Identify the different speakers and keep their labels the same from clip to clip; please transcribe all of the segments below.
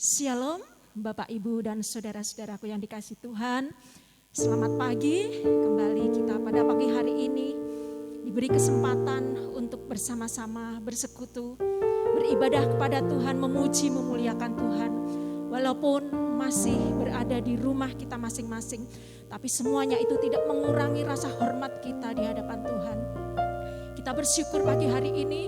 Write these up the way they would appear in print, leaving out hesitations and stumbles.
Speaker 1: Shalom, Bapak, Ibu, dan saudara-saudaraku yang dikasihi Tuhan. Selamat pagi, kembali kita pada pagi hari ini diberi kesempatan untuk bersama-sama bersekutu, beribadah kepada Tuhan, memuji, memuliakan Tuhan. Walaupun masih berada di rumah kita masing-masing, tapi semuanya itu tidak mengurangi rasa hormat kita di hadapan Tuhan. Kita bersyukur pagi hari ini,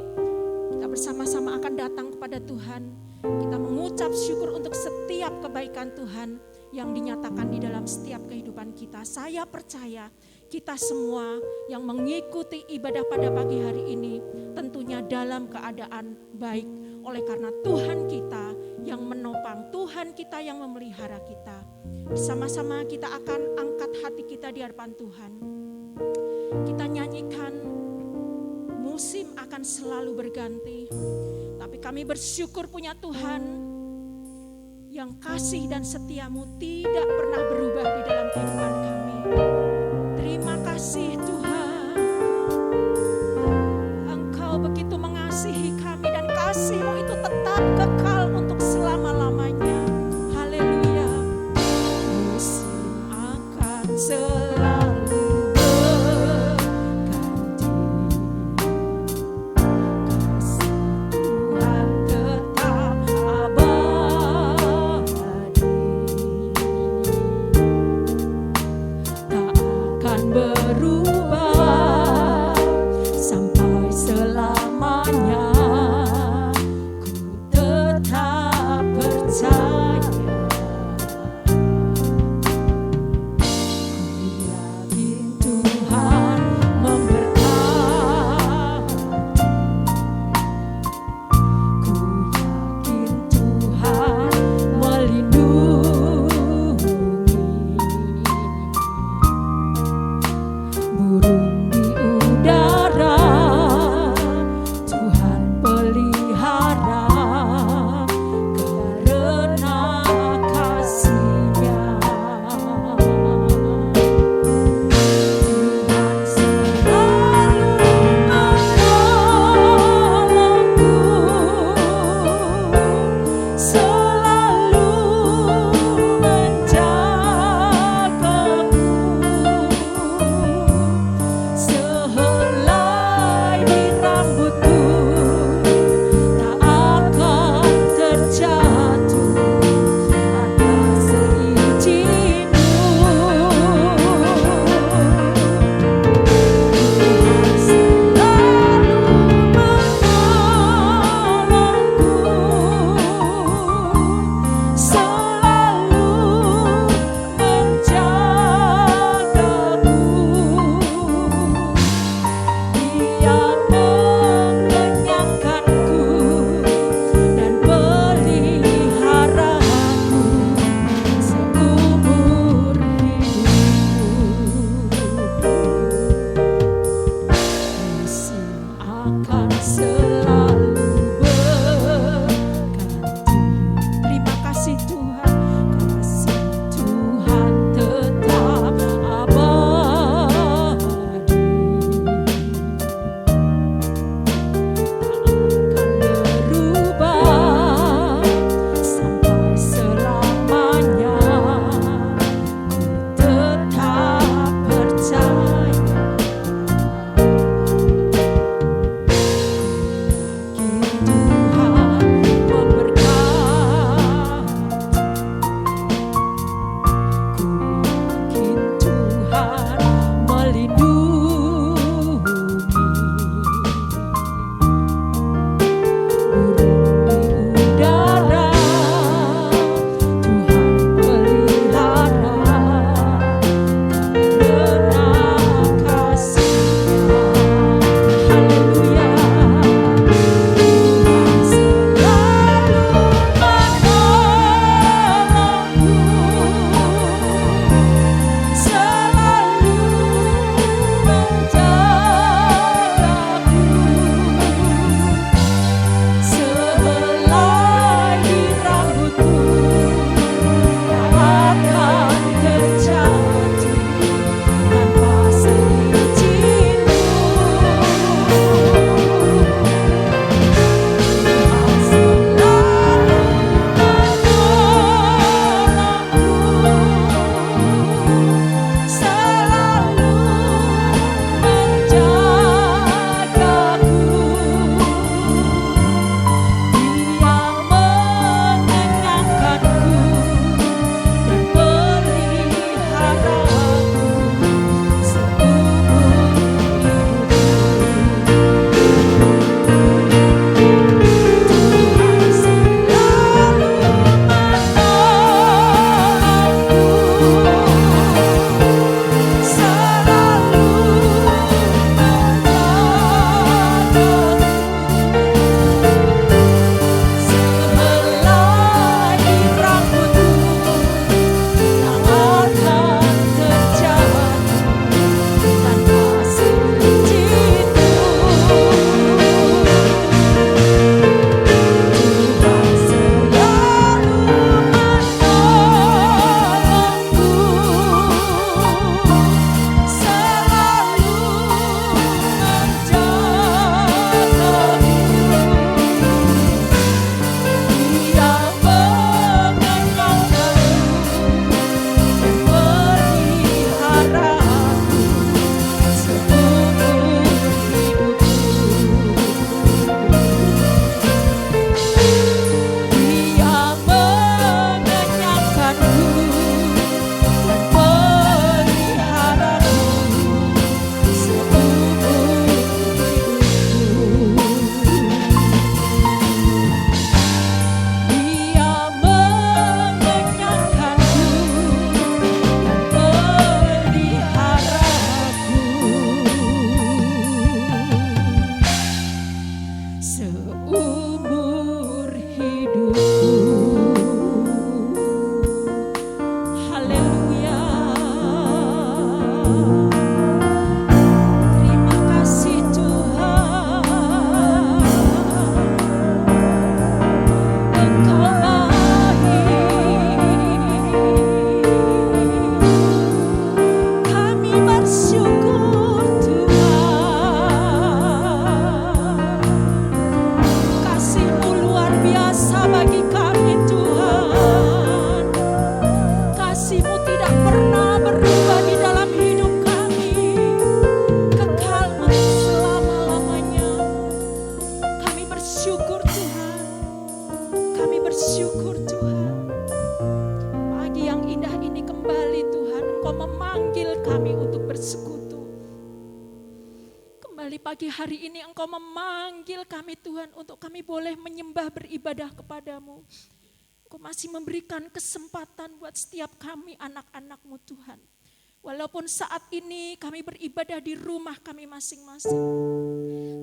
Speaker 1: kita bersama-sama akan datang kepada Tuhan. Kita mengucap syukur untuk setiap kebaikan Tuhan yang dinyatakan di dalam setiap kehidupan kita. Saya percaya kita semua yang mengikuti ibadah pada pagi hari ini tentunya dalam keadaan baik. Oleh karena Tuhan kita yang menopang, Tuhan kita yang memelihara kita. Bersama-sama kita akan angkat hati kita di hadapan Tuhan. Kita nyanyikan musim akan selalu berganti. Tapi kami bersyukur punya Tuhan yang kasih dan setiamu tidak pernah berubah di dalam kehidupan kami. Terima kasih Tuhan. Engkau begitu mengasihi kami dan kasih-Mu itu tetap kekal untuk selama-lamanya. Haleluya. Musim akan selalu seumur hidupku. Haleluya. Terima kasih Tuhan, Engkau baik. Kami bersyukur Tuhan, kasih-Mu luar biasa bagi kami Tuhan. Kasih-Mu tidak pernah berubah di dalam hidup kami, kekal untuk selama-lamanya. Kami bersyukur Tuhan, kami bersyukur Tuhan. Pagi yang indah ini kembali Tuhan, Engkau memanggil kami untuk bersekutu. Kembali pagi hari ini Engkau memanggil kami Tuhan untuk kami boleh menyembah beribadah kepadamu. Engkau masih memberikan kesempatan buat setiap kami anak-anak-Mu Tuhan. Walaupun saat ini kami beribadah di rumah kami masing-masing,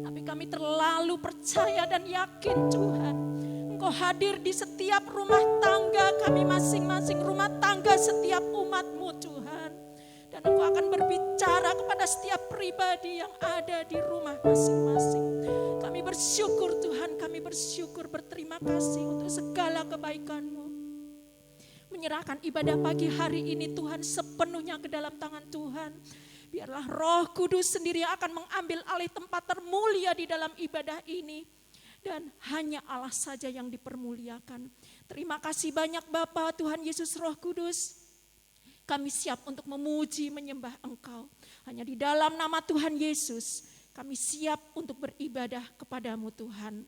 Speaker 1: tapi kami terlalu percaya dan yakin Tuhan, Engkau hadir di setiap rumah tangga kami masing-masing, rumah tangga setiap umat-Mu Tuhan. Dan Engkau akan berbicara kepada setiap pribadi yang ada di rumah masing-masing. Kami bersyukur Tuhan, kami bersyukur, berterima kasih untuk segala kebaikan-Mu. Menyerahkan ibadah pagi hari ini Tuhan sepenuhnya ke dalam tangan Tuhan. Biarlah Roh Kudus sendiri yang akan mengambil alih tempat termulia di dalam ibadah ini. Dan hanya Allah saja yang dipermuliakan. Terima kasih banyak Bapa, Tuhan Yesus Roh Kudus. Kami siap untuk memuji, menyembah Engkau. Hanya di dalam nama Tuhan Yesus, kami siap untuk beribadah kepadamu Tuhan.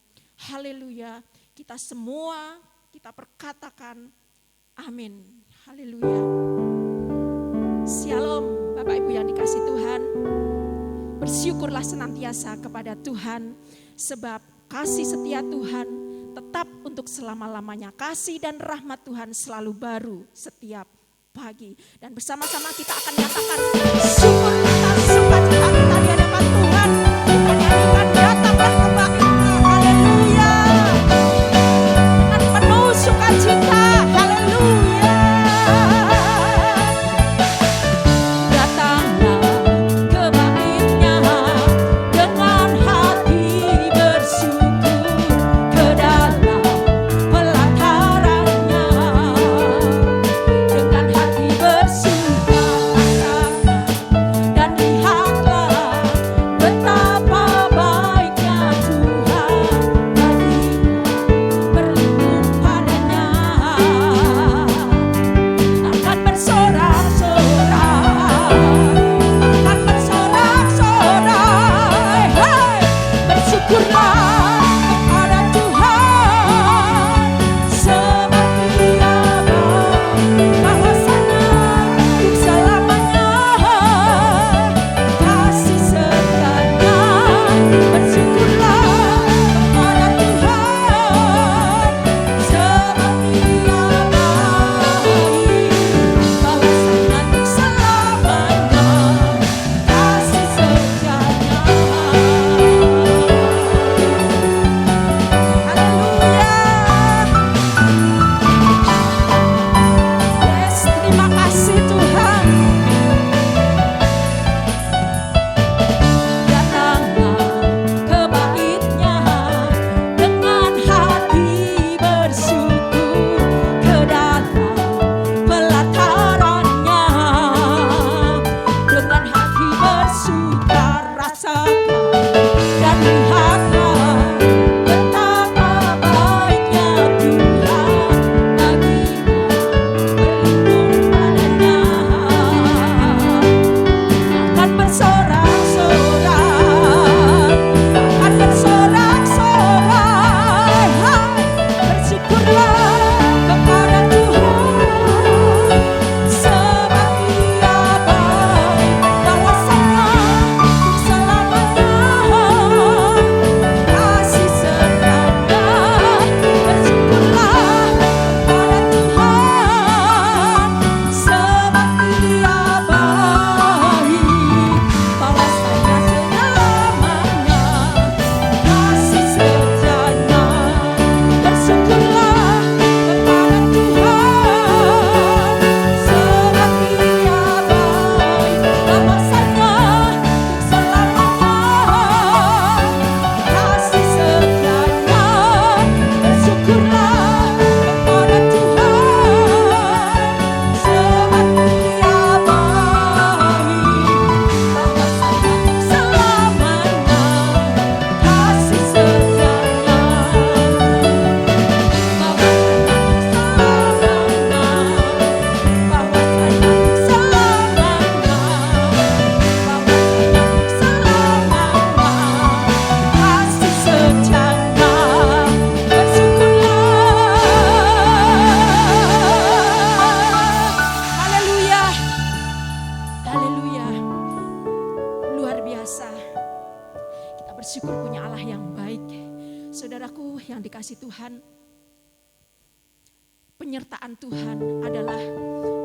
Speaker 1: Haleluya. Kita semua, kita perkatakan amin. Haleluya. Shalom Bapak Ibu yang dikasihi Tuhan. Bersyukurlah senantiasa kepada Tuhan, sebab kasih setia Tuhan tetap untuk selama-lamanya. Kasih dan rahmat Tuhan selalu baru setiap pagi. Dan bersama-sama kita akan nyatakan syukur kita, sukacita kita di hadapan Tuhan. Menyanyikan datanglah kebaikan. Haleluya. Dengan penuh sukacita. Haleluya. Datanglah kebaiknya dengan hati bersyukur ke dalam pelatarannya. Dengan hati bersuka dan Saudaraku yang dikasih Tuhan, penyertaan Tuhan adalah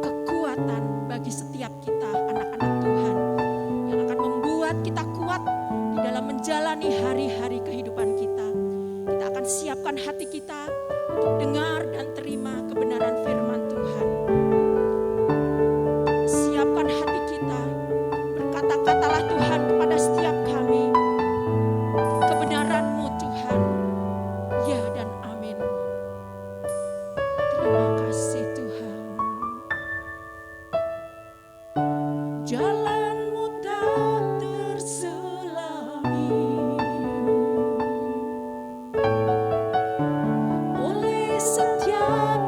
Speaker 1: kekuatan bagi setiap kita anak-anak Tuhan yang akan membuat kita kuat di dalam menjalani hari-hari kehidupan kita. Kita akan siapkan hati kita untuk dengar dan terima kebenaran firman Tuhan. Siapkan hati kita, berkata-katalah Tuhan kepada setiap kami, kebenaran-Mu Tuhan, ya dan amin. Terima kasih Tuhan. Jalan-Mu tak terselami oleh setiap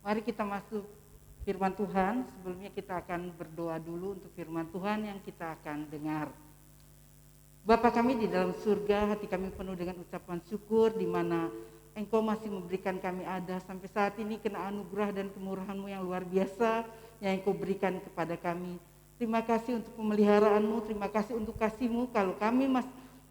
Speaker 2: Mari kita masuk firman Tuhan. Sebelumnya kita akan berdoa dulu untuk firman Tuhan yang kita akan dengar. Bapa kami di dalam surga, hati kami penuh dengan ucapan syukur di mana Engkau masih memberikan kami ada sampai saat ini, kena anugerah dan kemurahan-Mu yang luar biasa yang Engkau berikan kepada kami. Terima kasih untuk pemeliharaanmu, terima kasih untuk kasih-Mu. Kalau kami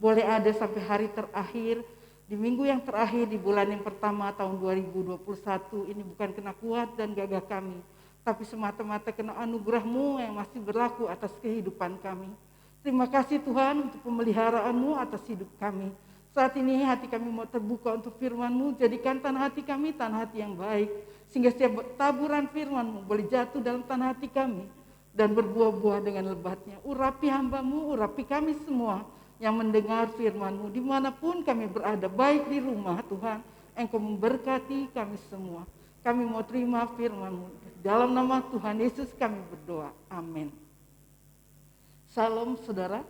Speaker 2: boleh ada sampai hari terakhir, di minggu yang terakhir di bulan yang pertama tahun 2021, ini bukan kena kuat dan gagah kami, tapi semata-mata kena anugerah-Mu yang masih berlaku atas kehidupan kami. Terima kasih Tuhan untuk pemeliharaanmu atas hidup kami. Saat ini hati kami mau terbuka untuk firman-Mu, jadikan tanah hati kami tanah hati yang baik, sehingga setiap taburan firman-Mu boleh jatuh dalam tanah hati kami dan berbuah-buah dengan lebatnya. Urapi hamba-Mu, urapi kami semua yang mendengar firman-Mu dimanapun kami berada, baik di rumah Tuhan, Engkau memberkati kami semua. Kami mau terima firman-Mu. Dalam nama Tuhan Yesus kami berdoa, amin. Salam saudara,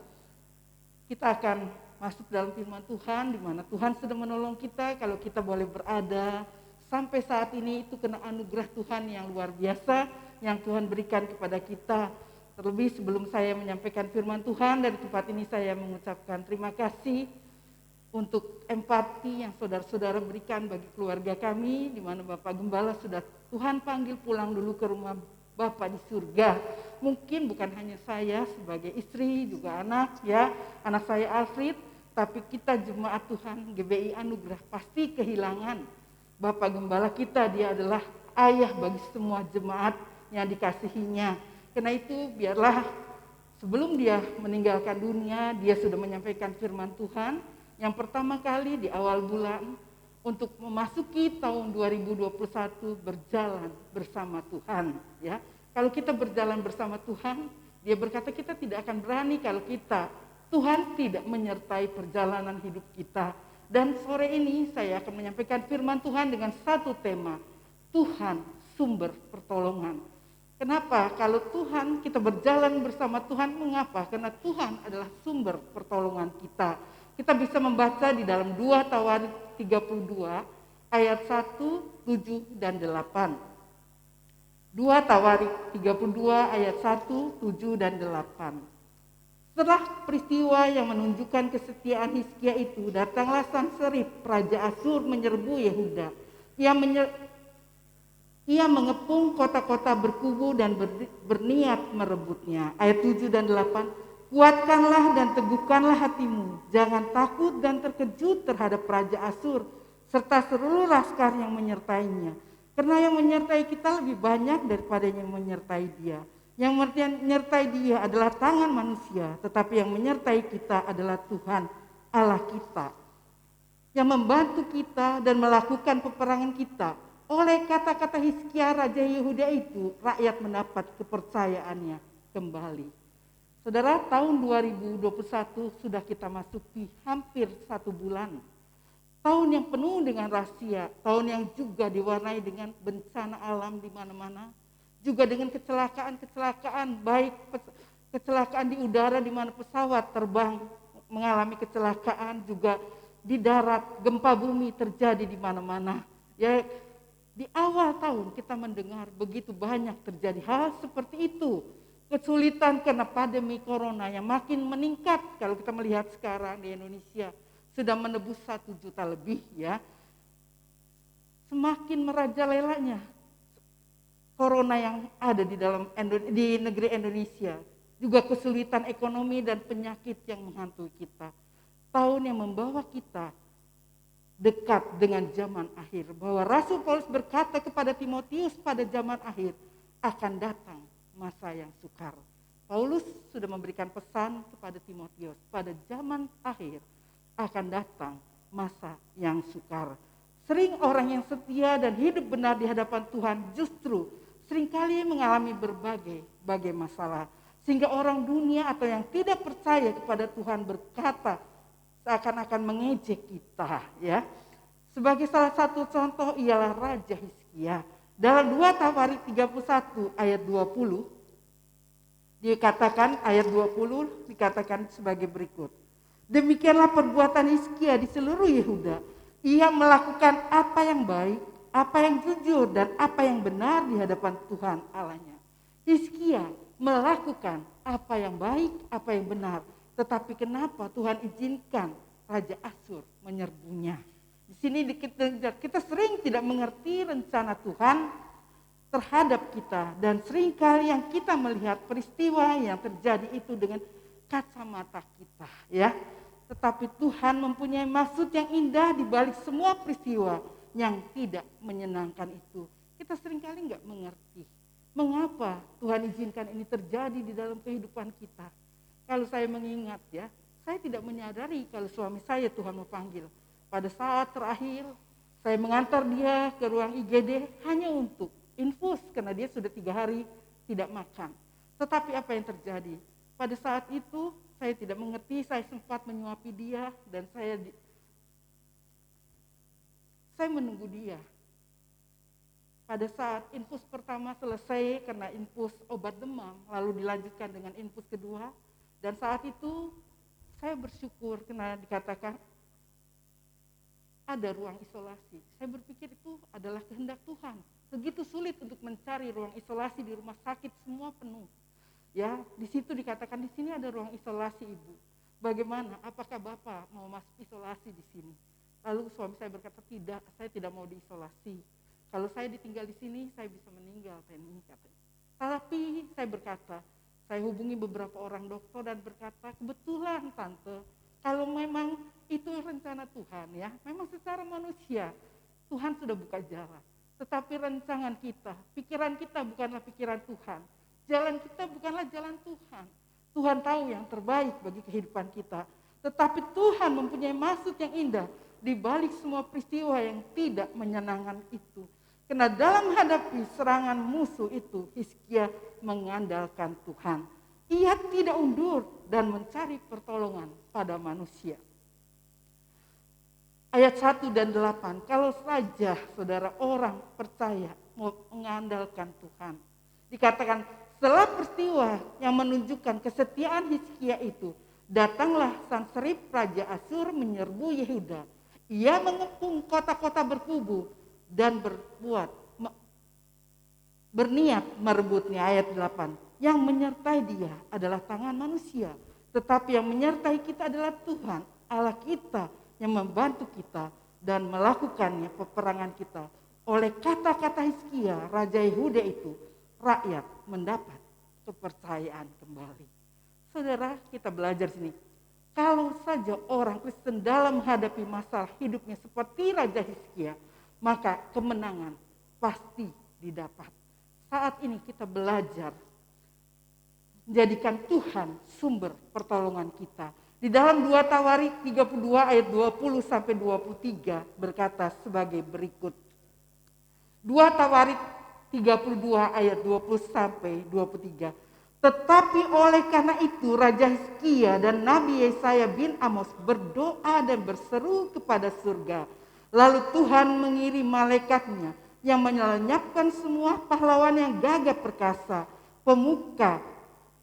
Speaker 2: kita akan masuk dalam firman Tuhan, di mana Tuhan sudah menolong kita. Kalau kita boleh berada sampai saat ini, itu kena anugerah Tuhan yang luar biasa yang Tuhan berikan kepada kita. Terlebih sebelum saya menyampaikan firman Tuhan dari tempat ini, saya mengucapkan terima kasih untuk empati yang saudara-saudara berikan bagi keluarga kami, di mana Bapak Gembala sudah Tuhan panggil pulang dulu ke rumah Bapak di surga. Mungkin bukan hanya saya sebagai istri, juga anak saya Alfred, tapi kita jemaat Tuhan GBI Anugerah pasti kehilangan Bapak Gembala kita. Dia adalah ayah bagi semua jemaat yang dikasihinya. Karena itu biarlah sebelum dia meninggalkan dunia, dia sudah menyampaikan firman Tuhan yang pertama kali di awal bulan untuk memasuki tahun 2021 berjalan bersama Tuhan. Ya, kalau kita berjalan bersama Tuhan, dia berkata kita tidak akan berani kalau Tuhan tidak menyertai perjalanan hidup kita. Dan sore ini saya akan menyampaikan firman Tuhan dengan satu tema, Tuhan sumber pertolongan. Kenapa? Kalau kita berjalan bersama Tuhan, mengapa? Karena Tuhan adalah sumber pertolongan kita. Kita bisa membaca di dalam 2 Tawarik 32 ayat 1, 7, dan 8. 2 Tawarik 32 ayat 1, 7, dan 8. Setelah peristiwa yang menunjukkan kesetiaan Hizkia itu, datanglah Sanherib, raja Asyur menyerbu Yehuda. Ia mengepung kota-kota berkubu dan berniat merebutnya. Ayat 7 dan 8. Kuatkanlah dan teguhkanlah hatimu. Jangan takut dan terkejut terhadap Raja Asyur serta seluruh laskar yang menyertainya. Karena yang menyertai kita lebih banyak daripada yang menyertai dia. Yang menyertai dia adalah tangan manusia, tetapi yang menyertai kita adalah Tuhan Allah kita, yang membantu kita dan melakukan peperangan kita. Oleh kata-kata Hizkia Raja Yehuda itu, rakyat mendapat kepercayaannya kembali. Saudara, tahun 2021 sudah kita masuki hampir 1 bulan. Tahun yang penuh dengan rahasia, tahun yang juga diwarnai dengan bencana alam di mana-mana, juga dengan kecelakaan-kecelakaan, baik kecelakaan di udara di mana pesawat terbang mengalami kecelakaan, juga di darat gempa bumi terjadi di mana-mana. Ya, di awal tahun kita mendengar begitu banyak terjadi hal seperti itu. Kesulitan karena pandemi corona yang makin meningkat. Kalau kita melihat sekarang di Indonesia sudah menembus 1 juta lebih ya. Semakin merajalelanya corona yang ada di negeri Indonesia. Juga kesulitan ekonomi dan penyakit yang menghantui kita. Tahun yang membawa kita dekat dengan zaman akhir, bahwa Rasul Paulus berkata kepada Timotius pada zaman akhir akan datang masa yang sukar. Paulus sudah memberikan pesan kepada Timotius, pada zaman akhir akan datang masa yang sukar. Sering orang yang setia dan hidup benar di hadapan Tuhan justru seringkali mengalami berbagai masalah, sehingga orang dunia atau yang tidak percaya kepada Tuhan berkata seakan-akan mengejek kita ya. Sebagai salah satu contoh ialah Raja Hizkia. Dalam 2 Tawarik 31 ayat 20 dikatakan, ayat 20 dikatakan sebagai berikut. Demikianlah perbuatan Hizkia di seluruh Yehuda. Ia melakukan apa yang baik, apa yang jujur dan apa yang benar di hadapan Tuhan Allahnya. Hizkia melakukan apa yang baik, apa yang benar. Tetapi kenapa Tuhan izinkan Raja Asyur menyerbunya? Di sini kita sering tidak mengerti rencana Tuhan terhadap kita. Dan seringkali yang kita melihat peristiwa yang terjadi itu dengan kacamata kita. Ya. Tetapi Tuhan mempunyai maksud yang indah di balik semua peristiwa yang tidak menyenangkan itu. Kita seringkali nggak mengerti mengapa Tuhan izinkan ini terjadi di dalam kehidupan kita. Kalau saya mengingat ya, saya tidak menyadari kalau suami saya Tuhan memanggil. Pada saat terakhir saya mengantar dia ke ruang IGD hanya untuk infus karena dia sudah 3 hari tidak makan. Tetapi apa yang terjadi? Pada saat itu saya tidak mengerti, saya sempat menyuapi dia dan saya menunggu dia. Pada saat infus pertama selesai karena infus obat demam, lalu dilanjutkan dengan infus kedua. Dan saat itu saya bersyukur karena dikatakan ada ruang isolasi. Saya berpikir itu adalah kehendak Tuhan. Begitu sulit untuk mencari ruang isolasi di rumah sakit, semua penuh. Ya, di situ dikatakan di sini ada ruang isolasi Ibu. Bagaimana? Apakah Bapak mau masuk isolasi di sini? Lalu suami saya berkata, tidak, saya tidak mau diisolasi. Kalau saya ditinggal di sini, saya bisa meninggal, Penny katanya. Tapi saya berkata, saya hubungi beberapa orang dokter dan berkata, kebetulan Tante, kalau memang itu rencana Tuhan ya, memang secara manusia Tuhan sudah buka jalan. Tetapi rancangan kita, pikiran kita bukanlah pikiran Tuhan. Jalan kita bukanlah jalan Tuhan. Tuhan tahu yang terbaik bagi kehidupan kita. Tetapi Tuhan mempunyai maksud yang indah di balik semua peristiwa yang tidak menyenangkan itu. Karena dalam menghadapi serangan musuh itu, Hizkia mengandalkan Tuhan. Ia tidak undur dan mencari pertolongan pada manusia. Ayat 1 dan 8, kalau saja saudara orang percaya mengandalkan Tuhan. Dikatakan setelah peristiwa yang menunjukkan kesetiaan Hizkia itu, datanglah Sanherib Raja Asyur menyerbu Yehuda. Ia mengepung kota-kota berkubu dan berniat merebutnya. Ayat 8, yang menyertai dia adalah tangan manusia, tetapi yang menyertai kita adalah Tuhan Allah kita yang membantu kita dan melakukannya peperangan kita. Oleh kata-kata Hizkia Raja Yehuda itu, rakyat mendapat kepercayaan kembali. Saudara, kita belajar sini. Kalau saja orang Kristen dalam menghadapi masalah hidupnya seperti Raja Hizkia, maka kemenangan pasti didapat. Saat ini kita belajar menjadikan Tuhan sumber pertolongan kita. Di dalam 2 Tawarik 32 ayat 20 sampai 23 berkata sebagai berikut. 2 Tawarik 32 ayat 20 sampai 23. Tetapi oleh karena itu Raja Hizkia dan Nabi Yesaya bin Amos berdoa dan berseru kepada surga. Lalu Tuhan mengirim malaikatnya yang menyelenyapkan semua pahlawan yang gagah perkasa, pemuka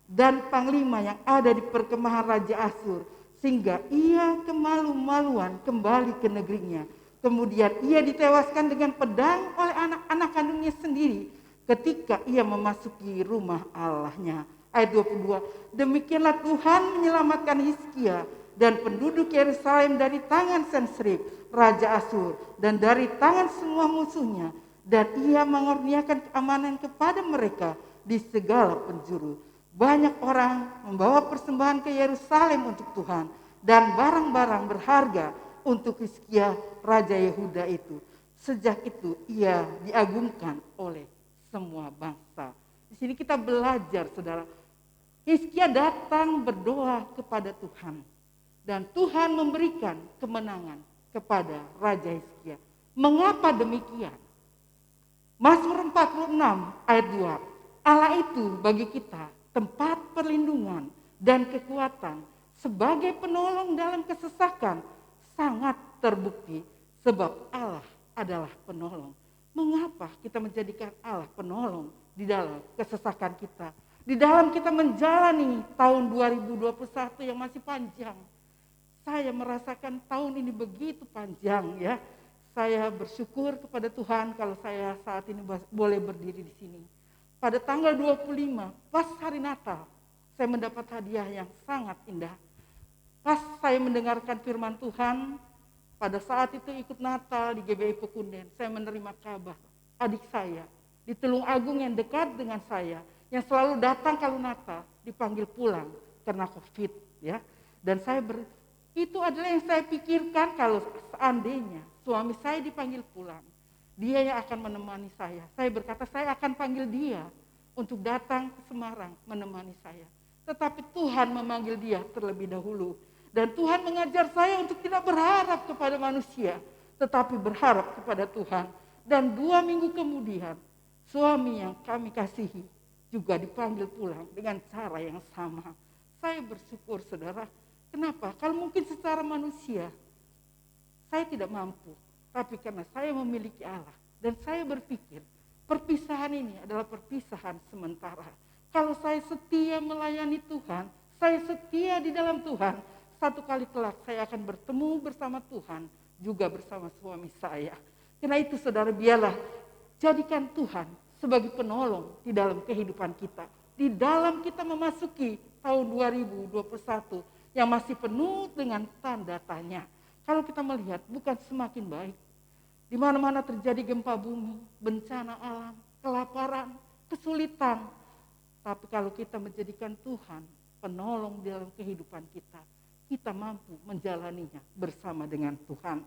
Speaker 2: dan panglima yang ada di perkemahan Raja Asyur, sehingga ia kemalu-maluan kembali ke negerinya. Kemudian ia ditewaskan dengan pedang oleh anak-anak kandungnya sendiri ketika ia memasuki rumah Allahnya. Ayat 22, demikianlah Tuhan menyelamatkan Hizkia dan penduduk Yerusalem dari tangan Sanherib Raja Asyur dan dari tangan semua musuhnya, dan ia mengurniakan keamanan kepada mereka di segala penjuru. Banyak orang membawa persembahan ke Yerusalem untuk Tuhan dan barang-barang berharga untuk Hizkia Raja Yehuda itu. Sejak itu ia diagungkan oleh semua bangsa. Di sini kita belajar, saudara. Hizkia datang berdoa kepada Tuhan dan Tuhan memberikan kemenangan kepada Raja Hizkia. Mengapa demikian? Mazmur 46 ayat 2. Allah itu bagi kita tempat perlindungan dan kekuatan, sebagai penolong dalam kesesakan, sangat terbukti sebab Allah adalah penolong. Mengapa kita menjadikan Allah penolong di dalam kesesakan kita? Di dalam kita menjalani tahun 2021 yang masih panjang. Saya merasakan tahun ini begitu panjang ya. Saya bersyukur kepada Tuhan kalau saya saat ini boleh berdiri di sini. Pada tanggal 25, pas hari Natal, saya mendapat hadiah yang sangat indah. Pas saya mendengarkan firman Tuhan, pada saat itu ikut Natal di GBI Pekunden, saya menerima kabar adik saya di Tulung Agung yang dekat dengan saya, yang selalu datang kalau Natal, dipanggil pulang karena COVID, ya. Dan itu adalah yang saya pikirkan, kalau seandainya suami saya dipanggil pulang, dia yang akan menemani saya. Saya berkata saya akan panggil dia untuk datang ke Semarang menemani saya. Tetapi Tuhan memanggil dia terlebih dahulu. Dan Tuhan mengajar saya untuk tidak berharap kepada manusia, tetapi berharap kepada Tuhan. Dan 2 minggu kemudian, suami yang kami kasihi juga dipanggil pulang dengan cara yang sama. Saya bersyukur, saudara. Kenapa? Kalau mungkin secara manusia, saya tidak mampu. Tapi karena saya memiliki Allah. Dan saya berpikir, perpisahan ini adalah perpisahan sementara. Kalau saya setia melayani Tuhan, saya setia di dalam Tuhan, satu kali kelak saya akan bertemu bersama Tuhan, juga bersama suami saya. Karena itu saudara, biarlah jadikan Tuhan sebagai penolong di dalam kehidupan kita. Di dalam kita memasuki tahun 2021 yang masih penuh dengan tanda tanya. Kalau kita melihat bukan semakin baik. Di mana-mana terjadi gempa bumi, bencana alam, kelaparan, kesulitan. Tapi kalau kita menjadikan Tuhan penolong dalam kehidupan kita, kita mampu menjalaninya bersama dengan Tuhan.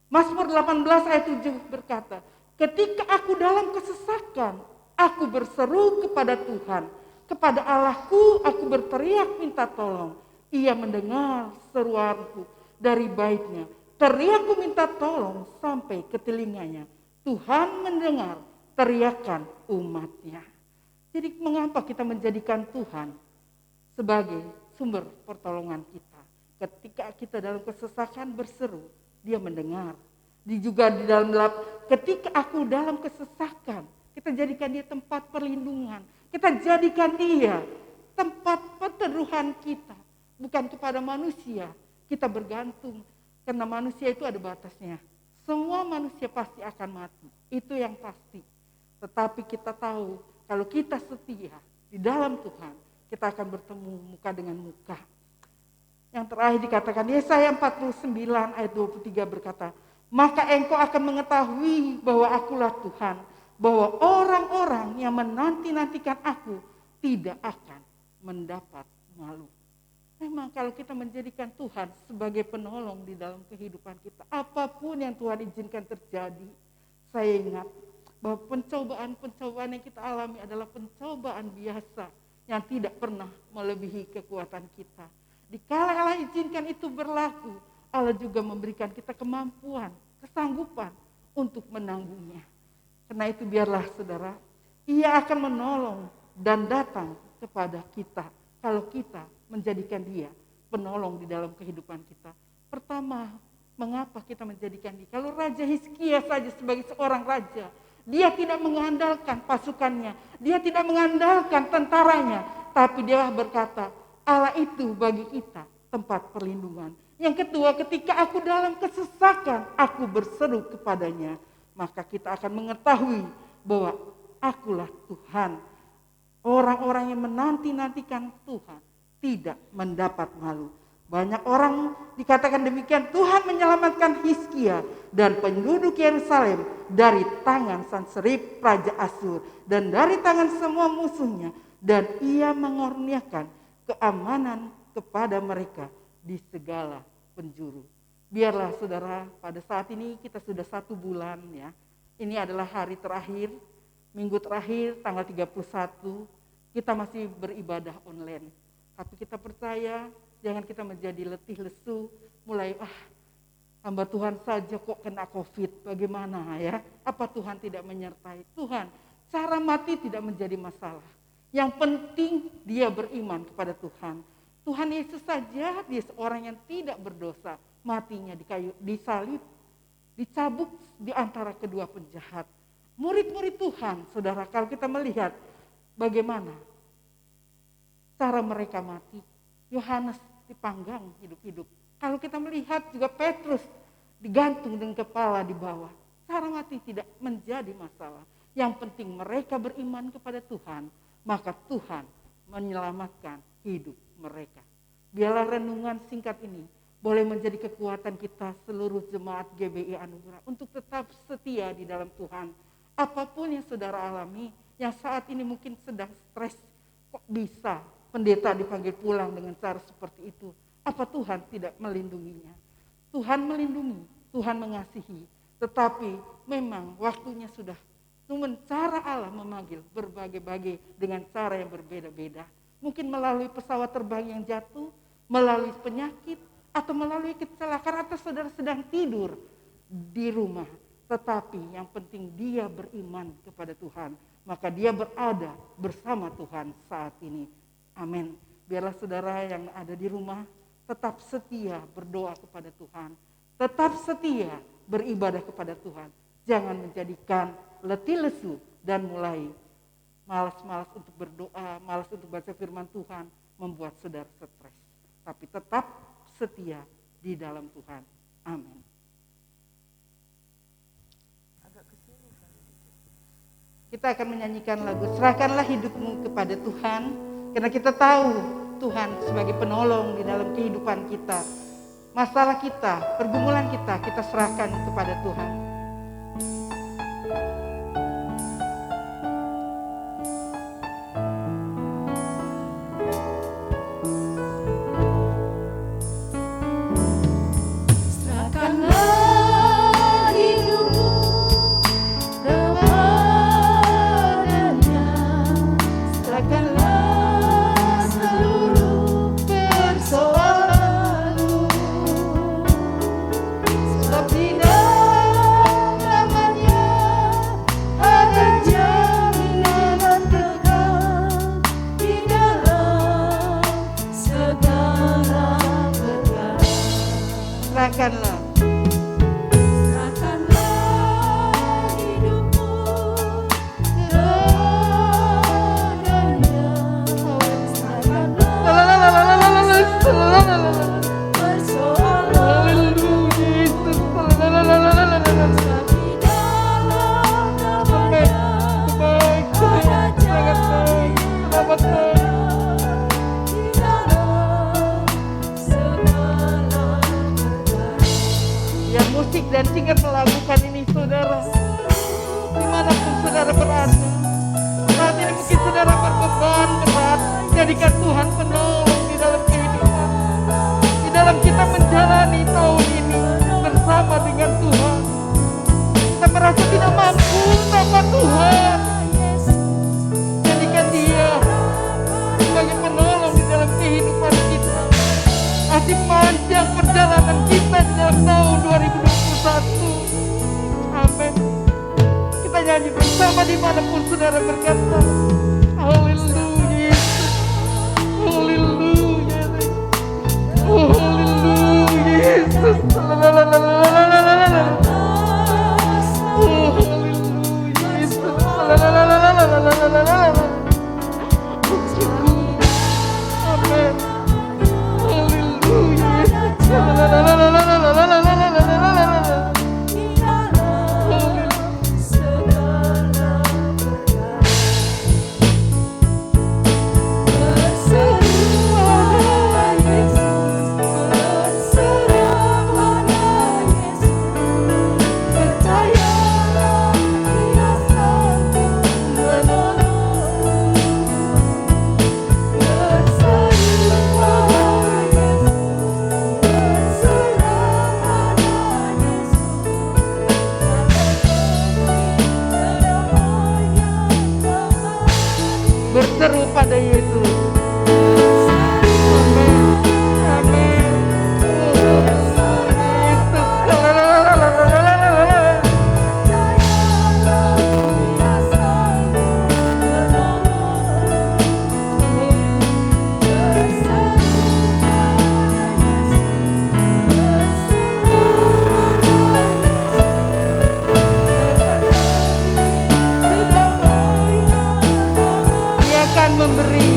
Speaker 2: Mazmur 18 ayat 7 berkata, ketika aku dalam kesesakan, aku berseru kepada Tuhan. Kepada Allahku aku berteriak minta tolong. Ia mendengar seruanku dari baitnya. Teriakku minta tolong sampai ke telinganya. Tuhan mendengar teriakan umatnya. Jadi mengapa kita menjadikan Tuhan sebagai sumber pertolongan kita? Ketika kita dalam kesesakan berseru, dia mendengar. Juga di dalam ketika aku dalam kesesakan, kita jadikan dia tempat perlindungan. Kita jadikan dia tempat perteduhan kita. Bukan kepada manusia, kita bergantung. Karena manusia itu ada batasnya. Semua manusia pasti akan mati. Itu yang pasti. Tetapi kita tahu, kalau kita setia di dalam Tuhan, kita akan bertemu muka dengan muka. Yang terakhir dikatakan, Yesaya 49 ayat 23 berkata, maka engkau akan mengetahui bahwa akulah Tuhan, bahwa orang-orang yang menanti-nantikan aku tidak akan mendapat malu. Memang kalau kita menjadikan Tuhan sebagai penolong di dalam kehidupan kita, apapun yang Tuhan izinkan terjadi, saya ingat bahwa pencobaan-pencobaan yang kita alami adalah pencobaan biasa yang tidak pernah melebihi kekuatan kita. Dikala Allah izinkan itu berlaku, Allah juga memberikan kita kemampuan, kesanggupan untuk menanggungnya. Karena itu biarlah saudara, Ia akan menolong dan datang kepada kita kalau kita menjadikan dia penolong di dalam kehidupan kita. Pertama, mengapa kita menjadikan dia? Kalau Raja Hizkia saja sebagai seorang raja, dia tidak mengandalkan pasukannya, dia tidak mengandalkan tentaranya, tapi dia berkata, Allah itu bagi kita tempat perlindungan. Yang kedua, ketika aku dalam kesesakan, aku berseru kepadanya, maka kita akan mengetahui bahwa akulah Tuhan. Orang-orang yang menanti-nantikan Tuhan tidak mendapat malu. Banyak orang dikatakan demikian, Tuhan menyelamatkan Hizkia dan penduduk Yerusalem dari tangan Sanherib Raja Asyur dan dari tangan semua musuhnya, dan Ia mengurniakan keamanan kepada mereka di segala penjuru. Biarlah saudara, pada saat ini kita sudah 1 bulan ya. Ini adalah hari terakhir, minggu terakhir tanggal 31, kita masih beribadah online. Tapi kita percaya, jangan kita menjadi letih lesu, mulai hamba Tuhan saja kok kena COVID, bagaimana ya? Apa Tuhan tidak menyertai? Tuhan, cara mati tidak menjadi masalah. Yang penting dia beriman kepada Tuhan. Tuhan Yesus saja, dia seorang yang tidak berdosa, matinya di kayu, disalib, dicabuk di antara kedua penjahat. Murid-murid Tuhan, saudara, kalau kita melihat bagaimana cara mereka mati, Yohanes dipanggang hidup-hidup. Kalau kita melihat juga Petrus digantung dengan kepala di bawah. Cara mati tidak menjadi masalah. Yang penting mereka beriman kepada Tuhan, maka Tuhan menyelamatkan hidup mereka. Biarlah renungan singkat ini boleh menjadi kekuatan kita seluruh jemaat GBI Anugerah untuk tetap setia di dalam Tuhan. Apapun yang saudara alami, yang saat ini mungkin sedang stres, kok bisa pendeta dipanggil pulang dengan cara seperti itu? Apa Tuhan tidak melindunginya? Tuhan melindungi, Tuhan mengasihi, tetapi memang waktunya sudah. Namun cara Allah memanggil berbagai-bagai dengan cara yang berbeda-beda. Mungkin melalui pesawat terbang yang jatuh, melalui penyakit, atau melalui kecelakaan, atau saudara sedang tidur di rumah. Tetapi yang penting dia beriman kepada Tuhan, maka dia berada bersama Tuhan saat ini. Amin. Biarlah saudara yang ada di rumah tetap setia berdoa kepada Tuhan. Tetap setia beribadah kepada Tuhan. Jangan menjadikan letih lesu dan mulai malas-malas untuk berdoa, malas untuk baca firman Tuhan, membuat saudara stres. Tapi tetap setia di dalam Tuhan. Amin. Kita akan menyanyikan lagu Serahkanlah Hidupmu kepada Tuhan, karena kita tahu Tuhan sebagai penolong di dalam kehidupan kita. Masalah kita, pergumulan kita serahkan kepada Tuhan. Dan jika melakukan ini saudara, dimanapun saudara berada, saat ini mungkin saudara berbeban berat, jadikan Tuhan penolong di dalam kehidupan, di dalam kita menjalani tahun ini bersama dengan Tuhan. Kita merasa tidak mampu tanpa Tuhan, jadikan Dia sebagai penolong di dalam kehidupan kita. Masih panjang perjalanan kita di dalam tahun 2021. Amin. Kita nyanyi bersama dimanapun saudara berkata, Haleluya Yesus, Haleluya, Haleluya Yesus, Haleluya Yesus, Amin. Haleluya Yesus. Berseru pada Yesus. Memberi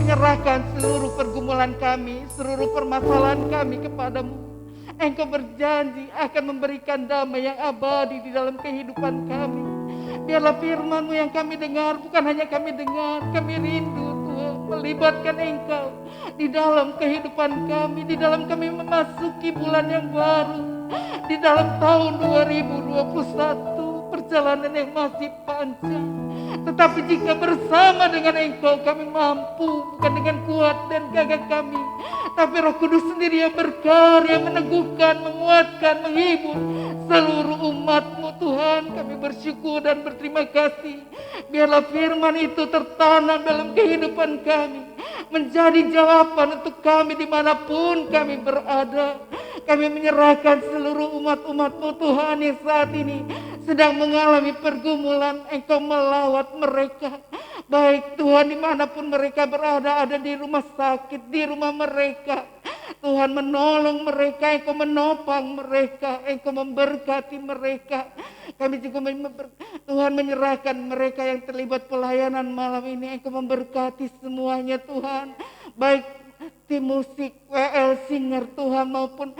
Speaker 2: menyerahkan seluruh pergumulan kami, seluruh permasalahan kami kepadamu. Engkau berjanji akan memberikan damai yang abadi di dalam kehidupan kami. Biarlah firman-Mu yang kami dengar, bukan hanya kami dengar, kami rindu Tuhan melibatkan Engkau di dalam kehidupan kami, di dalam kami memasuki bulan yang baru, di dalam tahun 2021, perjalanan yang masih panjang. Tetapi jika bersama dengan Engkau kami mampu, bukan dengan kuat dan gagah kami, tapi Roh Kudus sendiri yang berkarya, meneguhkan, menguatkan, menghibur seluruh umat-Mu Tuhan. Kami bersyukur dan berterima kasih. Biarlah firman itu tertanam dalam kehidupan kami, menjadi jawaban untuk kami dimanapun kami berada. Kami menyerahkan seluruh umat-umat-Mu Tuhan yang saat ini sedang mengalami pergumulan. Engkau melawat mereka, baik Tuhan dimanapun mereka berada, ada di rumah sakit, di rumah mereka. Tuhan menolong mereka, Engkau menopang mereka, Engkau memberkati mereka. Kami juga Tuhan menyerahkan mereka yang terlibat pelayanan malam ini, Engkau memberkati semuanya Tuhan, baik tim musik, WL Singer Tuhan maupun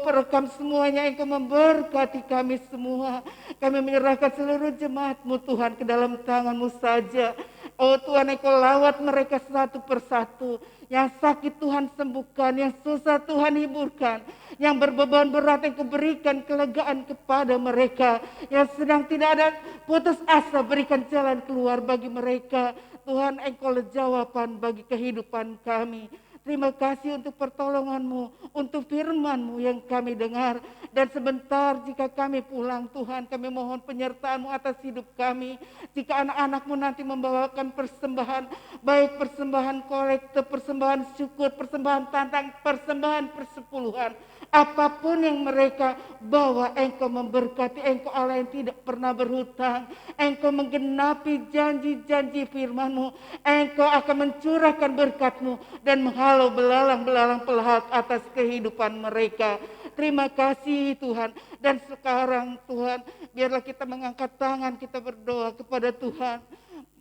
Speaker 2: perekam semuanya, Engkau memberkati kami semua. Kami menyerahkan seluruh jemaat-Mu Tuhan ke dalam tangan-Mu saja. Oh Tuhan, Engkau lawat mereka satu persatu. Yang sakit Tuhan sembuhkan, yang susah Tuhan hiburkan, yang berbeban berat Engkau berikan kelegaan kepada mereka, yang sedang tidak ada putus asa berikan jalan keluar bagi mereka. Tuhan, Engkau jawaban bagi kehidupan kami. Terima kasih untuk pertolongan-Mu, untuk firman-Mu yang kami dengar. Dan sebentar jika kami pulang Tuhan, kami mohon penyertaan-Mu atas hidup kami. Jika anak-anak-Mu nanti membawakan persembahan, baik persembahan kolektif, persembahan syukur, persembahan tantang, persembahan persepuluhan, apapun yang mereka bawa, Engkau memberkati. Engkau Allah yang tidak pernah berhutang. Engkau menggenapi janji-janji firman-Mu. Engkau akan mencurahkan berkat-Mu dan menghalau belalang-belalang pelahak atas kehidupan mereka. Terima kasih Tuhan. Dan sekarang Tuhan, biarlah kita mengangkat tangan, kita berdoa kepada Tuhan.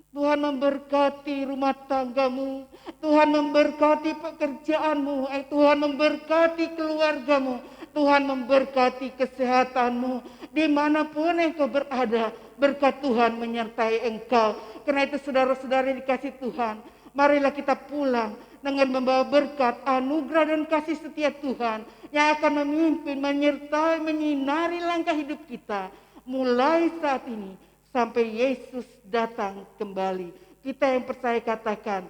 Speaker 2: Tuhan memberkati rumah tanggamu, Tuhan memberkati pekerjaanmu, Tuhan memberkati keluargamu, Tuhan memberkati kesehatanmu, dimanapun engkau berada, berkat Tuhan menyertai engkau. Karena itu saudara-saudari dikasih Tuhan, marilah kita pulang dengan membawa berkat, anugerah dan kasih setia Tuhan yang akan memimpin, menyertai, menyinari langkah hidup kita mulai saat ini sampai Yesus datang kembali. Kita yang percaya katakan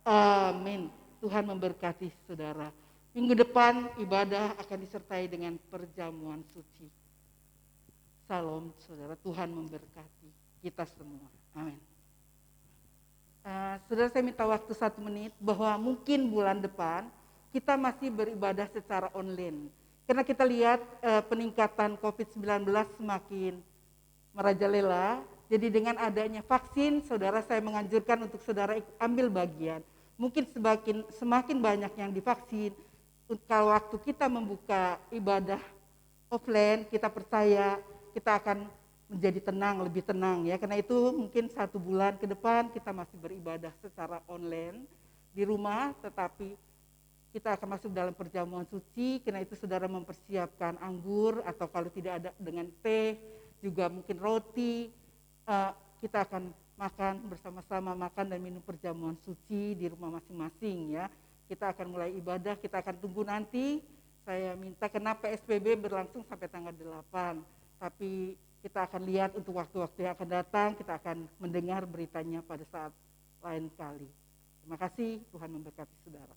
Speaker 2: amin. Tuhan memberkati saudara. Minggu depan ibadah akan disertai dengan perjamuan suci. Salam saudara, Tuhan memberkati kita semua. Amin. Saudara, saya minta waktu 1 menit, bahwa mungkin bulan depan kita masih beribadah secara online. Karena kita lihat peningkatan COVID-19 semakin merajalela. Jadi dengan adanya vaksin, saudara, saya menganjurkan untuk saudara ambil bagian. Mungkin semakin banyak yang divaksin, kalau waktu kita membuka ibadah offline, kita percaya kita akan menjadi tenang, lebih tenang ya. Karena itu mungkin 1 bulan ke depan kita masih beribadah secara online di rumah, tetapi kita akan masuk dalam perjamuan suci. Karena itu saudara mempersiapkan anggur, atau kalau tidak ada dengan teh, juga mungkin roti. Kita akan makan bersama-sama, makan dan minum perjamuan suci di rumah masing-masing ya. Kita akan mulai ibadah, kita akan tunggu nanti. Saya minta, kenapa PSBB berlangsung sampai tanggal 8, tapi kita akan lihat untuk waktu-waktu yang akan datang, kita akan mendengar beritanya pada saat lain kali. Terima kasih, Tuhan memberkati saudara.